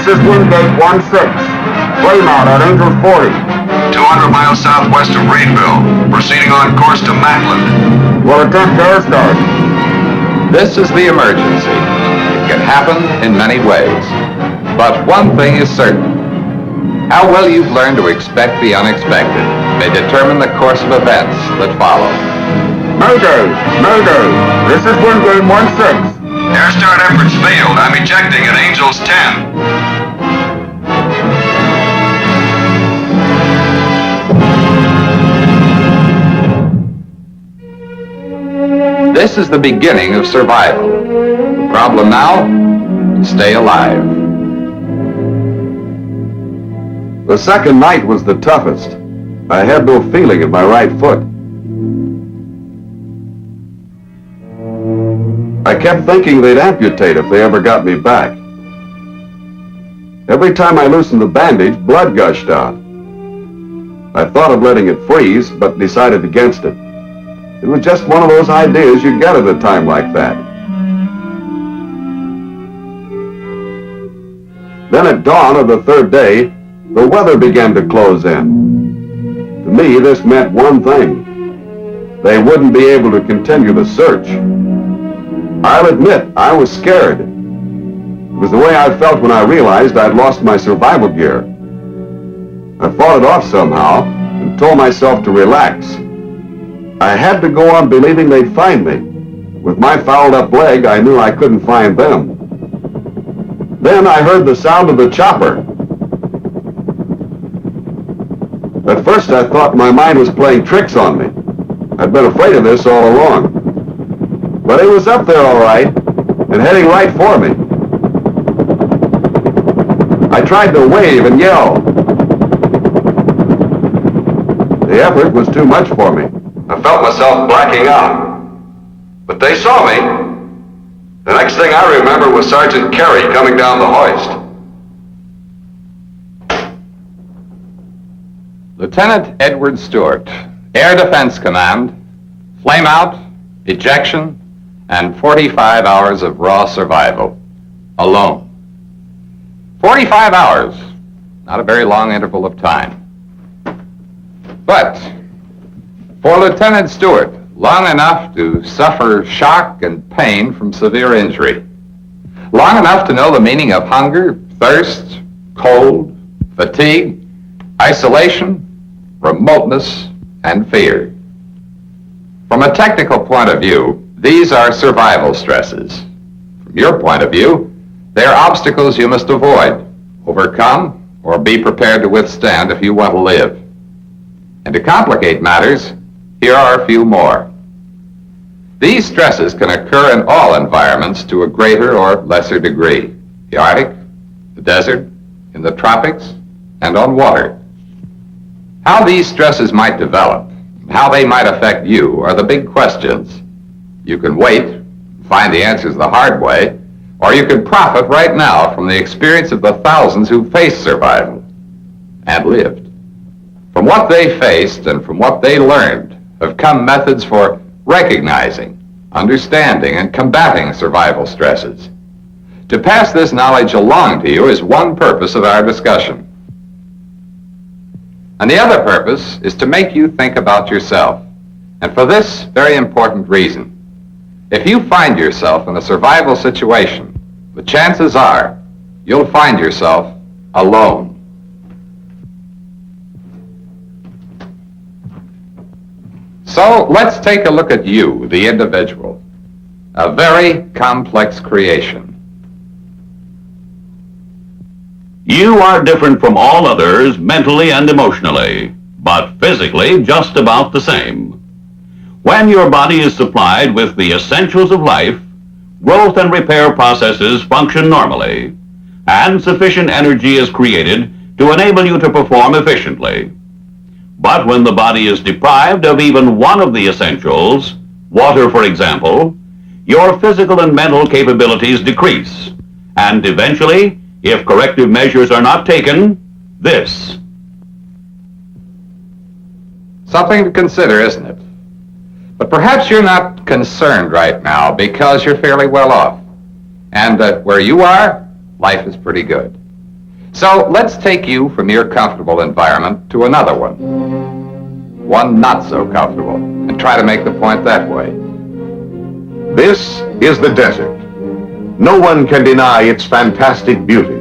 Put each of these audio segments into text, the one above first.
This is Wingate 16. Flame out at Angels 40. 200 miles southwest of Reedville, proceeding on course to Matland. Will attempt air start. This is the emergency. It can happen in many ways. But one thing is certain. How well you've learned to expect the unexpected may determine the course of events that follow. Mayday! Mayday! This is Wingate 16. Air start efforts failed. I'm ejecting at Angels 10. This is the beginning of survival. The problem now, to stay alive. The second night was the toughest. I had no feeling in my right foot. I kept thinking they'd amputate if they ever got me back. Every time I loosened the bandage, blood gushed out. I thought of letting it freeze, but decided against it. It was just one of those ideas you get at a time like that. Then at dawn of the third day, the weather began to close in. To me, this meant one thing. They wouldn't be able to continue the search. I'll admit, I was scared. It was the way I felt when I realized I'd lost my survival gear. I fought it off somehow and told myself to relax. I had to go on believing they'd find me. With my fouled up leg, I knew I couldn't find them. Then I heard the sound of the chopper. At first I thought my mind was playing tricks on me. I'd been afraid of this all along. But it was up there all right, and heading right for me. I tried to wave and yell. The effort was too much for me. I felt myself blacking out. But they saw me. The next thing I remember was Sergeant Carey coming down the hoist. Lieutenant Edward Stewart, Air Defense Command, flame out, ejection, and 45 hours of raw survival, alone. 45 hours, not a very long interval of time. But for Lieutenant Stewart, long enough to suffer shock and pain from severe injury. Long enough to know the meaning of hunger, thirst, cold, fatigue, isolation, remoteness, and fear. From a technical point of view, these are survival stresses. From your point of view, they are obstacles you must avoid, overcome, or be prepared to withstand if you want to live. And to complicate matters, here are a few more. These stresses can occur in all environments to a greater or lesser degree. The Arctic, the desert, in the tropics, and on water. How these stresses might develop, how they might affect you, are the big questions. You can wait, find the answers the hard way, or you can profit right now from the experience of the thousands who faced survival and lived. From what they faced and from what they learned have come methods for recognizing, understanding, and combating survival stresses. To pass this knowledge along to you is one purpose of our discussion. And the other purpose is to make you think about yourself. And for this very important reason. If you find yourself in a survival situation, the chances are you'll find yourself alone. So let's take a look at you, the individual. A very complex creation. You are different from all others mentally and emotionally, but physically just about the same. When your body is supplied with the essentials of life, growth and repair processes function normally, and sufficient energy is created to enable you to perform efficiently. But when the body is deprived of even one of the essentials, water for example, your physical and mental capabilities decrease, and eventually, if corrective measures are not taken, this. Something to consider, isn't it? But perhaps you're not concerned right now because you're fairly well off, and that where you are, life is pretty good. So let's take you from your comfortable environment to another one not so comfortable, and try to make the point that way. This is the desert. No one can deny its fantastic beauty.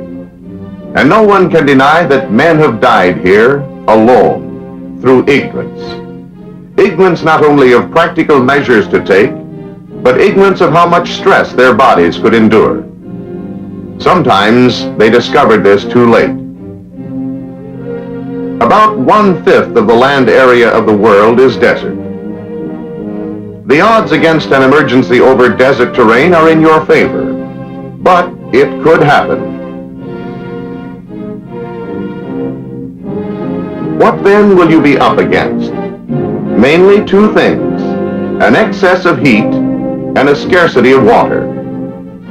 And no one can deny that men have died here alone through ignorance. Ignorance not only of practical measures to take, but ignorance of how much stress their bodies could endure. Sometimes they discovered this too late. About 1/5 of the land area of the world is desert. The odds against an emergency over desert terrain are in your favor, but it could happen. What then will you be up against? Mainly two things: an excess of heat and a scarcity of water.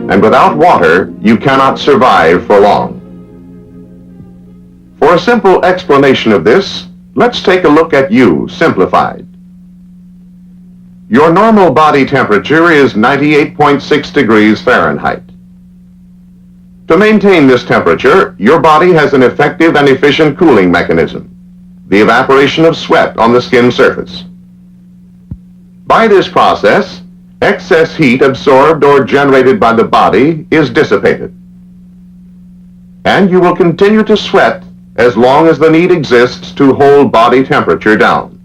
And without water, you cannot survive for long. For a simple explanation of this, let's take a look at you, simplified. Your normal body temperature is 98.6 degrees Fahrenheit. To maintain this temperature, your body has an effective and efficient cooling mechanism, the evaporation of sweat on the skin surface. By this process, excess heat absorbed or generated by the body is dissipated. And you will continue to sweat as long as the need exists to hold body temperature down.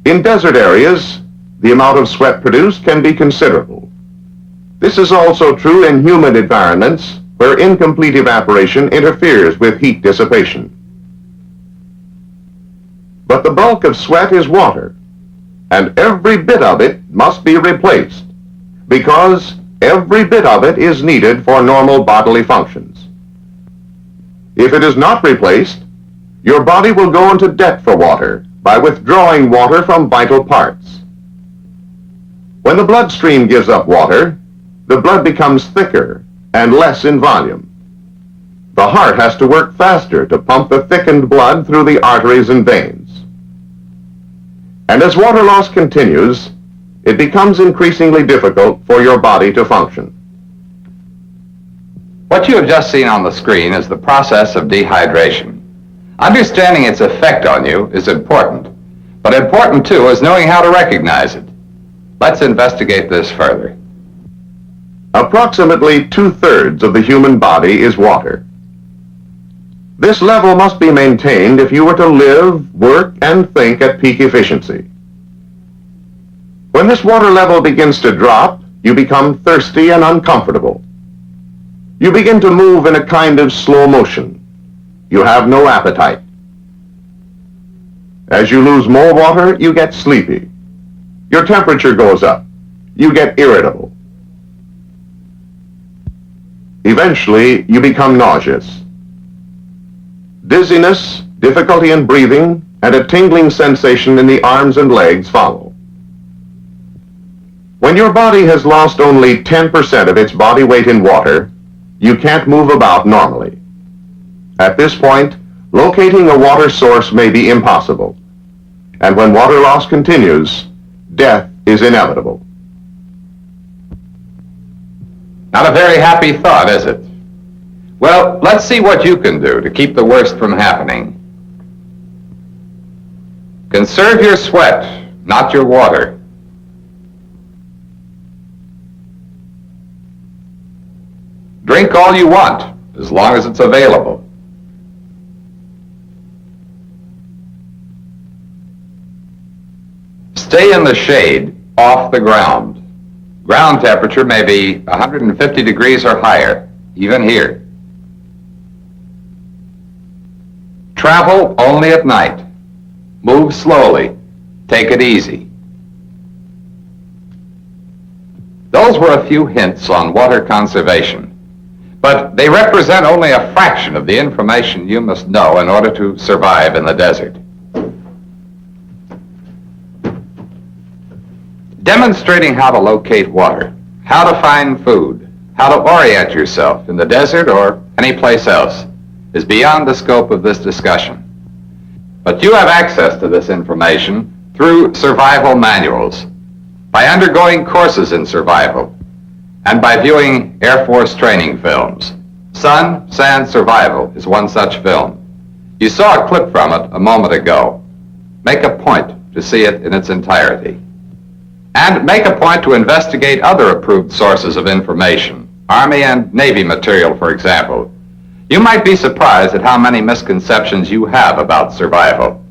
In desert areas, the amount of sweat produced can be considerable. This is also true in humid environments where incomplete evaporation interferes with heat dissipation. But the bulk of sweat is water, and every bit of it must be replaced, because every bit of it is needed for normal bodily functions. If it is not replaced, your body will go into debt for water by withdrawing water from vital parts. When the bloodstream gives up water, the blood becomes thicker and less in volume. The heart has to work faster to pump the thickened blood through the arteries and veins. And as water loss continues, it becomes increasingly difficult for your body to function. What you have just seen on the screen is the process of dehydration. Understanding its effect on you is important, but important too is knowing how to recognize it. Let's investigate this further. Approximately 2/3 of the human body is water. This level must be maintained if you were to live, work, and think at peak efficiency. When this water level begins to drop, you become thirsty and uncomfortable. You begin to move in a kind of slow motion. You have no appetite. As you lose more water, you get sleepy. Your temperature goes up. You get irritable. Eventually, you become nauseous. Dizziness, difficulty in breathing, and a tingling sensation in the arms and legs follow. When your body has lost only 10% of its body weight in water, you can't move about normally. At this point, locating a water source may be impossible. And when water loss continues, death is inevitable. Not a very happy thought, is it? Well, let's see what you can do to keep the worst from happening. Conserve your sweat, not your water. Drink all you want, as long as it's available. Stay in the shade, off the ground. Ground temperature may be 150 degrees or higher, even here. Travel only at night. Move slowly. Take it easy. Those were a few hints on water conservation, but they represent only a fraction of the information you must know in order to survive in the desert. Demonstrating how to locate water, how to find food, how to orient yourself in the desert or any place else is beyond the scope of this discussion. But you have access to this information through survival manuals, by undergoing courses in survival, and by viewing Air Force training films. Sun, Sand, Survival is one such film. You saw a clip from it a moment ago. Make a point to see it in its entirety. And make a point to investigate other approved sources of information, Army and Navy material, for example. You might be surprised at how many misconceptions you have about survival.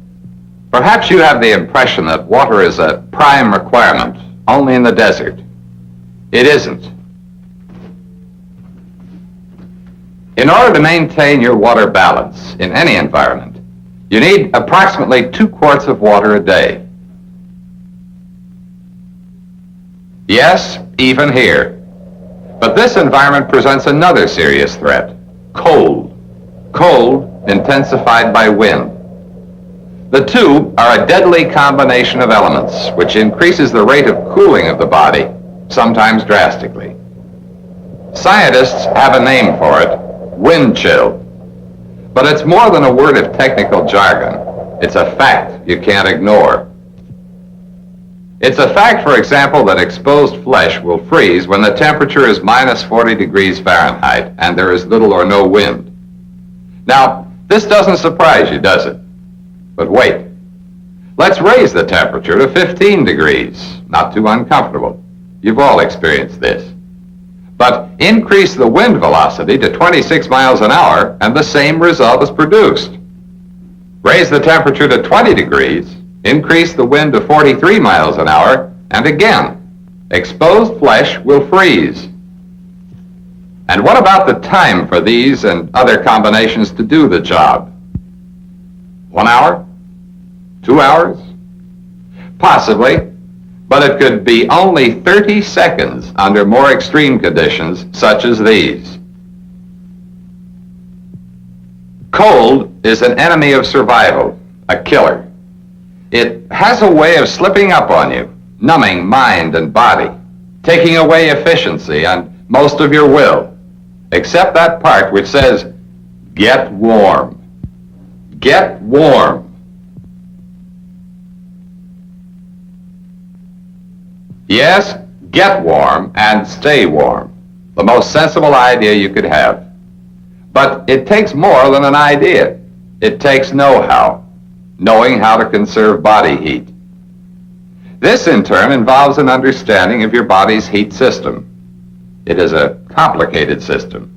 Perhaps you have the impression that water is a prime requirement only in the desert. It isn't. In order to maintain your water balance in any environment, you need approximately 2 quarts of water a day. Yes, even here. But this environment presents another serious threat: cold. Cold intensified by wind. The two are a deadly combination of elements which increases the rate of cooling of the body, sometimes drastically. Scientists have a name for it: wind chill. But it's more than a word of technical jargon. It's a fact you can't ignore. It's a fact, for example, that exposed flesh will freeze when the temperature is minus 40 degrees Fahrenheit and there is little or no wind. Now, this doesn't surprise you, does it? But wait. Let's raise the temperature to 15 degrees. Not too uncomfortable. You've all experienced this. But increase the wind velocity to 26 miles an hour and the same result is produced. Raise the temperature to 20 degrees, increase the wind to 43 miles an hour, and again, exposed flesh will freeze. And what about the time for these and other combinations to do the job? 1 hour? 2 hours? Possibly. But it could be only 30 seconds under more extreme conditions such as these. Cold is an enemy of survival, a killer. It has a way of slipping up on you, numbing mind and body, taking away efficiency and most of your will, except that part which says, get warm. Get warm. Yes, get warm and stay warm. The most sensible idea you could have. But it takes more than an idea. It takes know-how, knowing how to conserve body heat. This, in turn, involves an understanding of your body's heat system. It is a complicated system.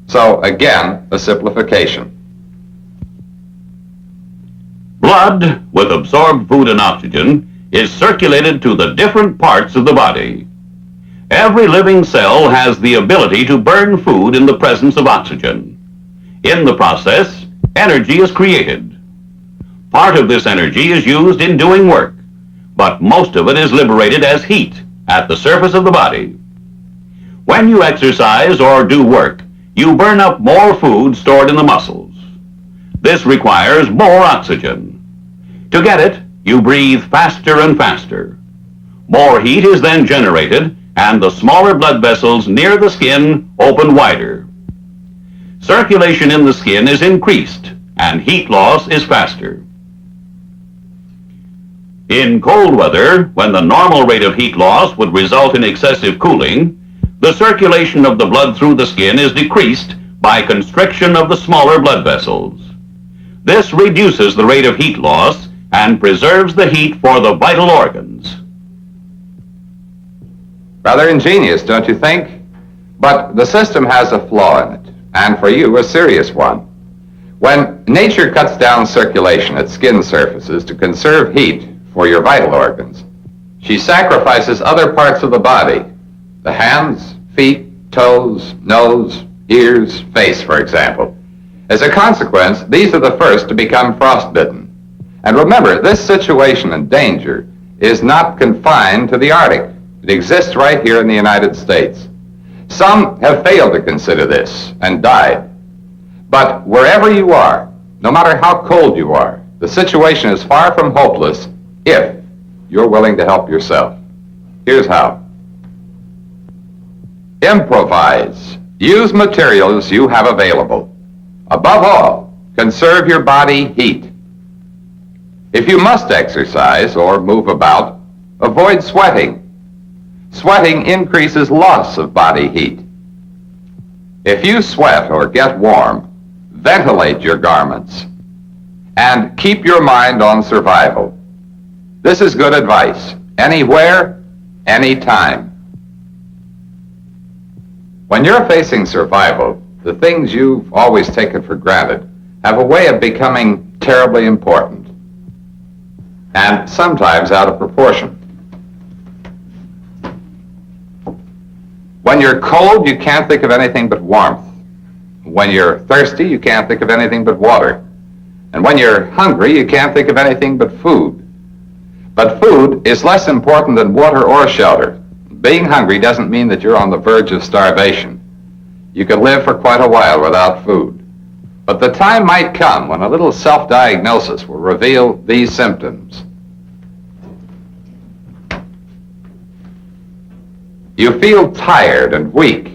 So, again, a simplification. Blood, with absorbed food and oxygen, is circulated to the different parts of the body. Every living cell has the ability to burn food in the presence of oxygen. In the process, energy is created. Part of this energy is used in doing work, but most of it is liberated as heat at the surface of the body. When you exercise or do work, you burn up more food stored in the muscles. This requires more oxygen. To get it, you breathe faster and faster. More heat is then generated, and the smaller blood vessels near the skin open wider. Circulation in the skin is increased, and heat loss is faster. In cold weather, when the normal rate of heat loss would result in excessive cooling, the circulation of the blood through the skin is decreased by constriction of the smaller blood vessels. This reduces the rate of heat loss and preserves the heat for the vital organs. Rather ingenious, don't you think? But the system has a flaw in it, and for you, a serious one. When nature cuts down circulation at skin surfaces to conserve heat for your vital organs, she sacrifices other parts of the body, the hands, feet, toes, nose, ears, face, for example. As a consequence, these are the first to become frostbitten. And remember, this situation and danger is not confined to the Arctic. It exists right here in the United States. Some have failed to consider this and died. But wherever you are, no matter how cold you are, the situation is far from hopeless if you're willing to help yourself. Here's how. Improvise. Use materials you have available. Above all, conserve your body heat. If you must exercise or move about, avoid sweating. Sweating increases loss of body heat. If you sweat or get warm, ventilate your garments and keep your mind on survival. This is good advice, anywhere, anytime. When you're facing survival, the things you've always taken for granted have a way of becoming terribly important, and sometimes out of proportion. When you're cold, you can't think of anything but warmth. When you're thirsty, you can't think of anything but water. And when you're hungry, you can't think of anything but food. But food is less important than water or shelter. Being hungry doesn't mean that you're on the verge of starvation. You could live for quite a while without food. But the time might come when a little self-diagnosis will reveal these symptoms. You feel tired and weak.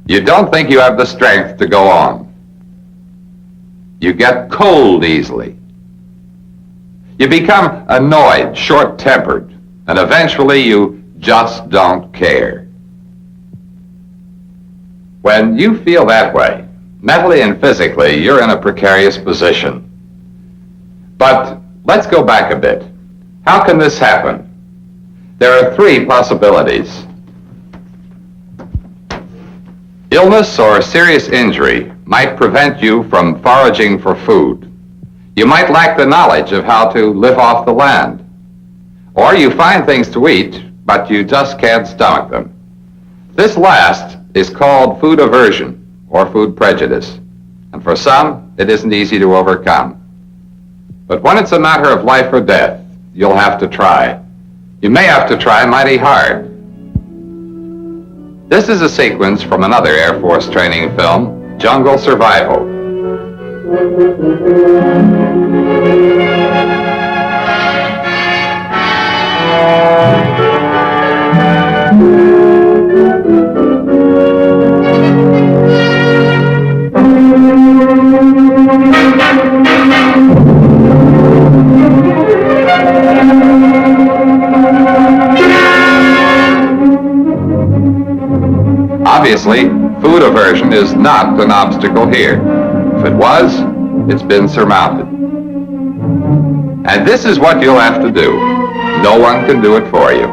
You don't think you have the strength to go on. You get cold easily. You become annoyed, short-tempered, and eventually you just don't care. When you feel that way, mentally and physically, you're in a precarious position. But let's go back a bit. How can this happen? There are three possibilities. Illness or serious injury might prevent you from foraging for food. You might lack the knowledge of how to live off the land. Or you find things to eat, but you just can't stomach them. This last is called food aversion or food prejudice. And for some, it isn't easy to overcome. But when it's a matter of life or death, you'll have to try. You may have to try mighty hard. This is a sequence from another Air Force training film, Jungle Survival. Obviously, food aversion is not an obstacle here. If it was, it's been surmounted. And this is what you'll have to do. No one can do it for you.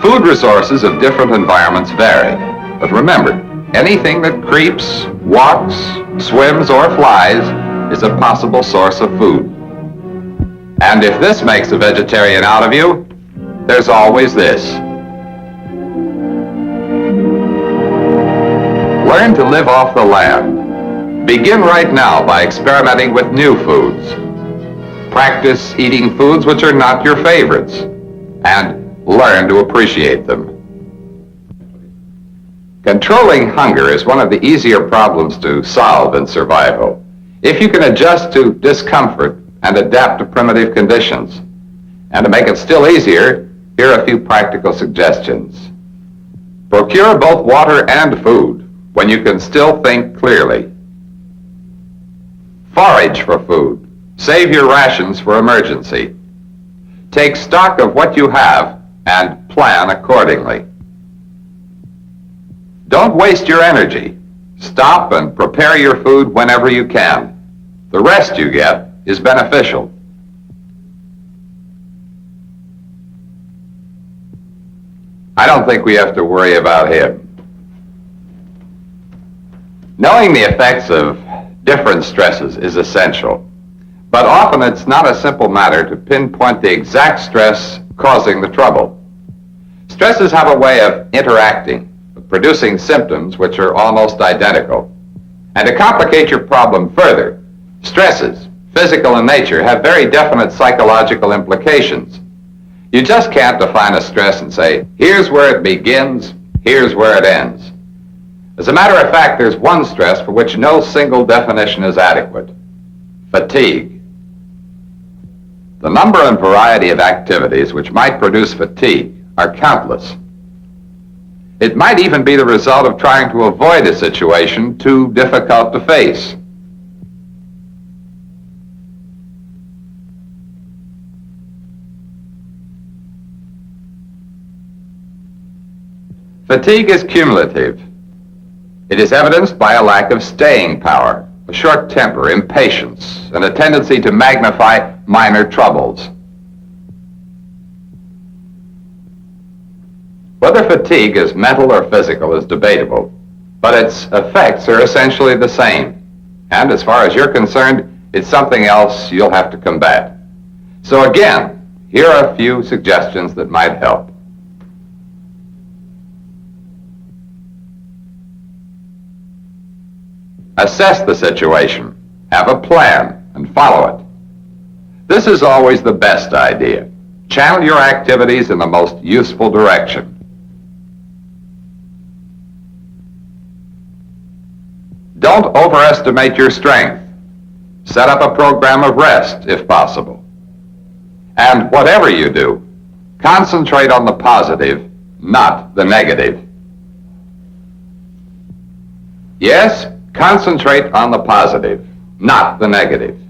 Food resources of different environments vary. But remember, anything that creeps, walks, swims, or flies is a possible source of food. And if this makes a vegetarian out of you, there's always this. Learn to live off the land. Begin right now by experimenting with new foods. Practice eating foods which are not your favorites, and learn to appreciate them. Controlling hunger is one of the easier problems to solve in survival. If you can adjust to discomfort and adapt to primitive conditions. And to make it still easier, here are a few practical suggestions. Procure both water and food when you can still think clearly. Forage for food. Save your rations for emergency. Take stock of what you have and plan accordingly. Don't waste your energy. Stop and prepare your food whenever you can. The rest you get is beneficial. I don't think we have to worry about him. Knowing the effects of different stresses is essential, but often it's not a simple matter to pinpoint the exact stress causing the trouble. Stresses have a way of interacting, producing symptoms which are almost identical. And to complicate your problem further, stresses, physical in nature, have very definite psychological implications. You just can't define a stress and say, here's where it begins, here's where it ends. As a matter of fact, there's one stress for which no single definition is adequate: fatigue. The number and variety of activities which might produce fatigue are countless. It might even be the result of trying to avoid a situation too difficult to face. Fatigue is cumulative. It is evidenced by a lack of staying power, a short temper, impatience, and a tendency to magnify minor troubles. Whether fatigue is mental or physical is debatable, but its effects are essentially the same. And as far as you're concerned, it's something else you'll have to combat. So again, here are a few suggestions that might help. Assess the situation, have a plan, and follow it. This is always the best idea. Channel your activities in the most useful direction. Don't overestimate your strength. Set up a program of rest, if possible. And whatever you do, concentrate on the positive, not the negative. Yes, concentrate on the positive, not the negative.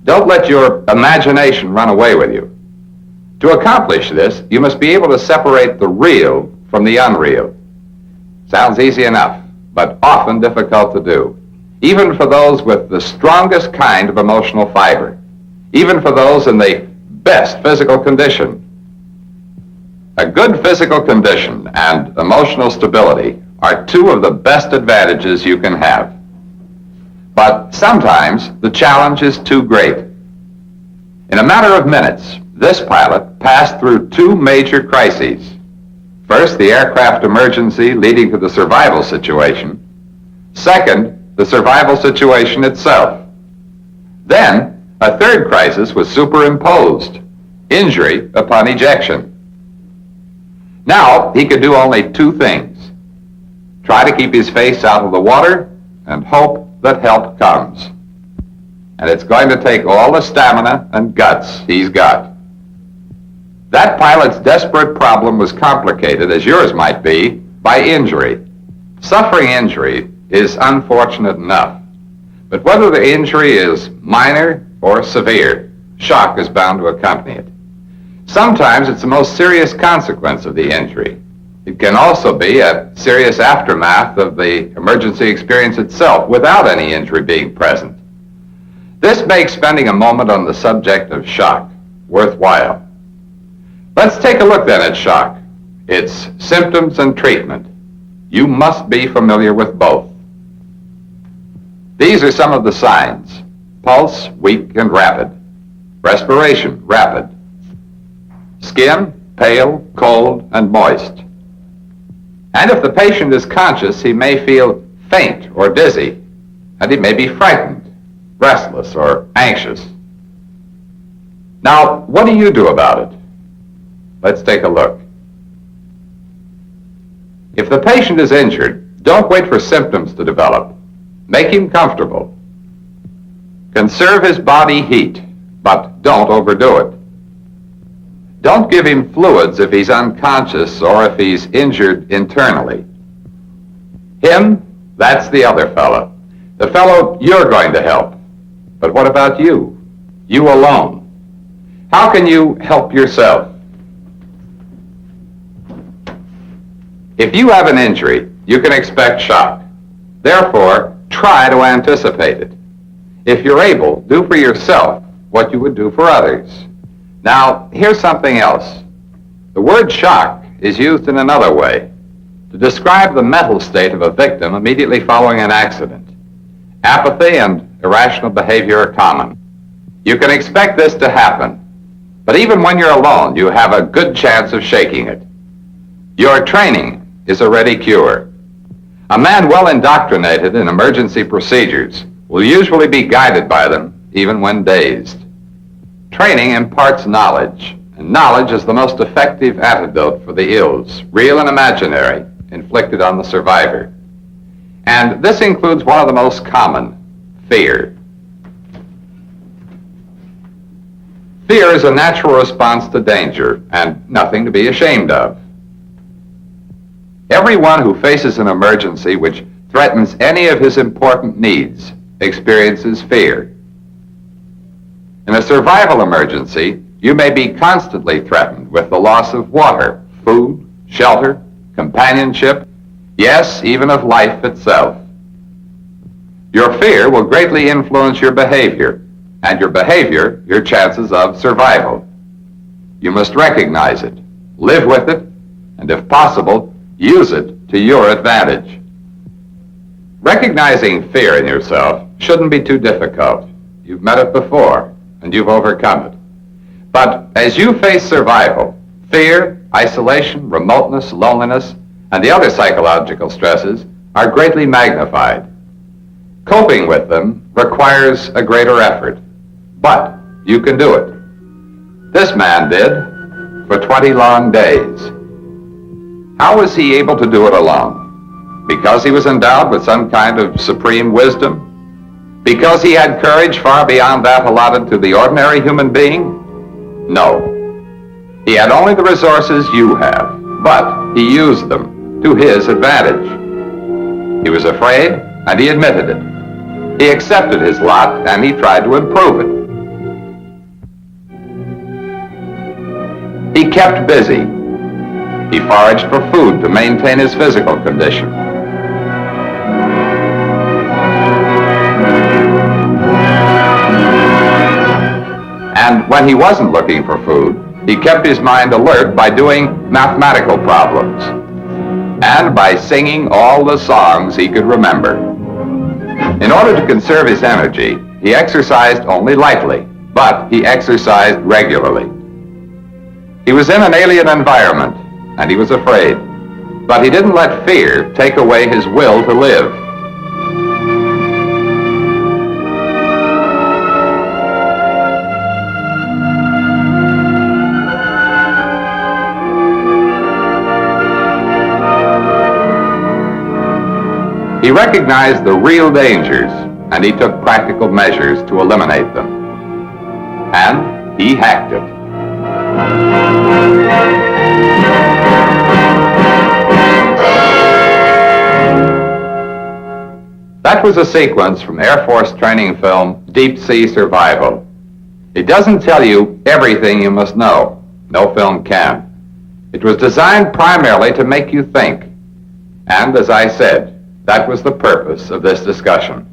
Don't let your imagination run away with you. To accomplish this, you must be able to separate the real from the unreal. Sounds easy enough, but often difficult to do, even for those with the strongest kind of emotional fiber, even for those in the best physical condition. A good physical condition and emotional stability are two of the best advantages you can have. But sometimes the challenge is too great. In a matter of minutes, this pilot passed through two major crises. First, the aircraft emergency leading to the survival situation. Second, the survival situation itself. Then, a third crisis was superimposed, injury upon ejection. Now, he could do only two things: try to keep his face out of the water and hope that help comes. And it's going to take all the stamina and guts he's got. That pilot's desperate problem was complicated, as yours might be, by injury. Suffering injury is unfortunate enough, but whether the injury is minor or severe, shock is bound to accompany it. Sometimes it's the most serious consequence of the injury. It can also be a serious aftermath of the emergency experience itself without any injury being present. This makes spending a moment on the subject of shock worthwhile. Let's take a look then at shock, its symptoms and treatment. You must be familiar with both. These are some of the signs: pulse weak and rapid, respiration rapid, skin pale, cold, and moist. And if the patient is conscious, he may feel faint or dizzy, and he may be frightened, restless, or anxious. Now, what do you do about it? Let's take a look. If the patient is injured, don't wait for symptoms to develop. Make him comfortable. Conserve his body heat, but don't overdo it. Don't give him fluids if he's unconscious or if he's injured internally. Him, that's the other fellow. The fellow you're going to help. But what about you? You alone. How can you help yourself? If you have an injury, you can expect shock. Therefore, try to anticipate it. If you're able, do for yourself what you would do for others. Now, here's something else. The word shock is used in another way to describe the mental state of a victim immediately following an accident. Apathy and irrational behavior are common. You can expect this to happen, but even when you're alone, you have a good chance of shaking it. Your training is a ready cure. A man well indoctrinated in emergency procedures will usually be guided by them, even when dazed. Training imparts knowledge, and knowledge is the most effective antidote for the ills, real and imaginary, inflicted on the survivor. And this includes one of the most common, fear. Fear is a natural response to danger and nothing to be ashamed of. Everyone who faces an emergency which threatens any of his important needs experiences fear. In a survival emergency, you may be constantly threatened with the loss of water, food, shelter, companionship, yes, even of life itself. Your fear will greatly influence your behavior, and your behavior, your chances of survival. You must recognize it, live with it, and if possible, use it to your advantage. Recognizing fear in yourself shouldn't be too difficult. You've met it before, and you've overcome it. But as you face survival, fear, isolation, remoteness, loneliness, and the other psychological stresses are greatly magnified. Coping with them requires a greater effort, but you can do it. This man did for 20 long days. How was he able to do it alone? Because he was endowed with some kind of supreme wisdom? Because he had courage far beyond that allotted to the ordinary human being? No. He had only the resources you have, but he used them to his advantage. He was afraid, and he admitted it. He accepted his lot, and he tried to improve it. He kept busy. He foraged for food to maintain his physical condition. And when he wasn't looking for food, he kept his mind alert by doing mathematical problems and by singing all the songs he could remember. In order to conserve his energy, he exercised only lightly, but he exercised regularly. He was in an alien environment, and he was afraid, but he didn't let fear take away his will to live. He recognized the real dangers, and he took practical measures to eliminate them. And he hacked it. That was a sequence from Air Force training film Deep Sea Survival. It doesn't tell you everything you must know. No film can. It was designed primarily to make you think. And as I said, that was the purpose of this discussion.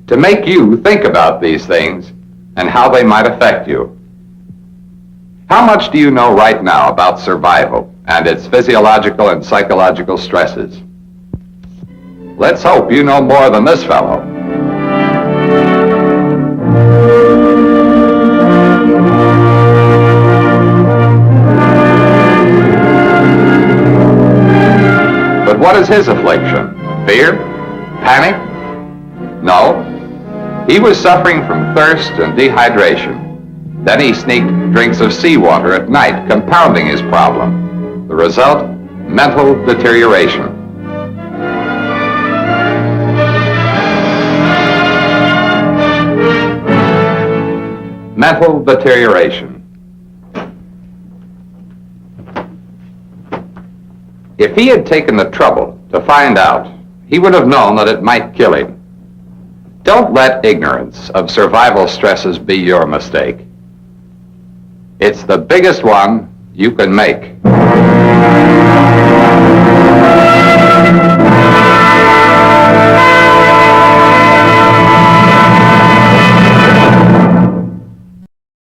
To make you think about these things and how they might affect you. How much do you know right now about survival and its physiological and psychological stresses? Let's hope you know more than this fellow. But what is his affliction? Fear? Panic? No. He was suffering from thirst and dehydration. Then he sneaked drinks of seawater at night, compounding his problem. The result? Mental deterioration. Mental deterioration. If he had taken the trouble to find out, he would have known that it might kill him. Don't let ignorance of survival stresses be your mistake. It's the biggest one you can make.